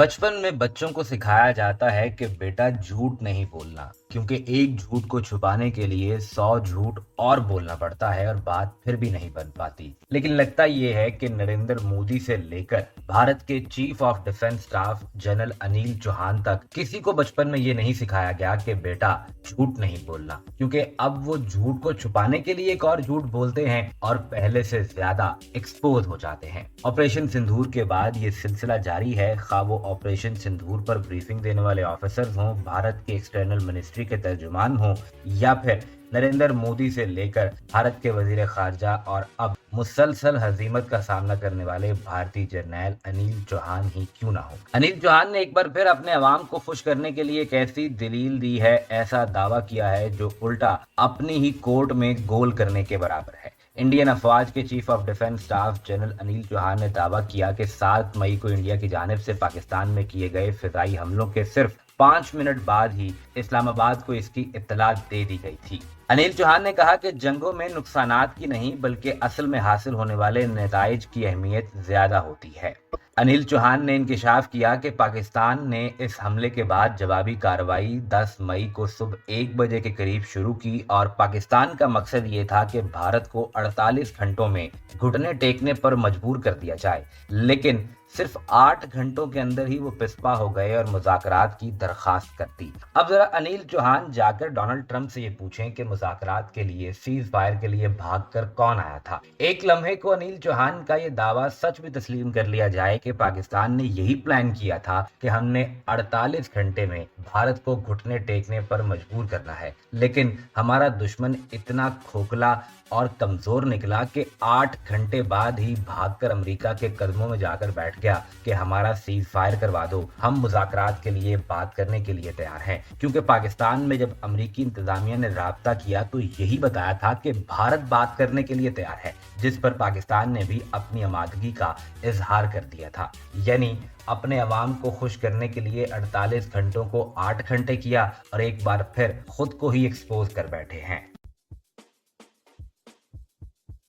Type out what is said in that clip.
बचपन में बच्चों को सिखाया जाता है कि बेटा झूठ नहीं बोलना, क्योंकि एक झूठ को छुपाने के लिए 100 झूठ और बोलना पड़ता है और बात फिर भी नहीं बन पाती। लेकिन लगता ये है कि नरेंद्र मोदी से लेकर भारत के chief of defence staff general Anil Chauhan तक किसी को बचपन में ये नहीं सिखाया गया कि बेटा झूठ नहीं बोलना, क्योंकि अब वो झूठ को छुपाने के लिए एक और झूठ बोलते हैं और पहले से ज्यादा एक्सपोज हो जाते हैं। ऑपरेशन सिंदूर के बाद ये सिलसिला जारी है, खा वो ऑपरेशन सिंदूर पर ब्रीफिंग देने वाले ऑफिसर्स हों, भारत के एक्सटर्नल मिनिस्ट्री के तर्जुमान हों, या फिर नरेंद्र मोदी से लेकर भारत के वजीर खारजा और अब मुसलसल हजीमत का सामना करने वाले भारतीय जर्नैल अनिल चौहान ही क्यों ना हो। अनिल चौहान ने एक बार फिर अपने अवाम को खुश करने के लिए एक ऐसी दलील दी है, ऐसा दावा किया है जो उल्टा अपनी ही कोर्ट में गोल करने के बराबर है। इंडियन अफवाज के chief of defence staff general Anil Chauhan ने दावा किया कि 7 मई को इंडिया की जानिब से पाकिस्तान में किए गए फिजाई हमलों के सिर्फ 5 मिनट बाद ही इस्लामाबाद को इसकी इत्तला दे दी गई थी। अनिल चौहान ने कहा कि जंगों में नुकसानात की नहीं बल्कि असल में हासिल होने वाले नताइज की अहमियत ज्यादा होती है। अनिल चौहान ने इंकिशाफ किया कि पाकिस्तान ने इस हमले के बाद जवाबी कार्रवाई 10 मई को सुबह 1 बजे के करीब शुरू की और पाकिस्तान का मकसद ये था कि भारत को 48 घंटों में घुटने टेकने पर मजबूर कर दिया जाए, लेकिन सिर्फ 8 घंटों के अंदर ही वो पिस्पा हो गए और मुज़ाकरात की दरखास्त कर दी। अब जरा अनिल चौहान जाकर डोनाल्ड ट्रंप से ये पूछें कि मुज़ाकरात के लिए, सीज फायर के लिए भागकर कौन आया था। एक लम्हे को अनिल चौहान का ये दावा सच भी तस्लीम कर लिया जाए कि पाकिस्तान ने यही प्लान किया था कि हमने 48 घंटे में भारत को घुटने टेकने पर मजबूर करना है, लेकिन हमारा दुश्मन इतना खोखला और कमजोर निकला कि 8 घंटे बाद ही भागकर अमेरिका के कदमों में जाकर बैठ गया कि हमारा सीज फायर करवा दो, हम मुज़ाकरात के लिए बात करने के लिए तैयार हैं। क्योंकि पाकिस्तान में जब अमेरिकी इंतजामिया ने राब्ता किया तो यही बताया था कि भारत बात करने के लिए तैयार है, जिस पर पाकिस्तान ने भी अपनी आमादगी का इजहार कर दिया था। यानी अपने अवाम को खुश करने के लिए 48 घंटों को 8 घंटे किया और एक बार फिर खुद को ही एक्सपोज कर बैठे हैं।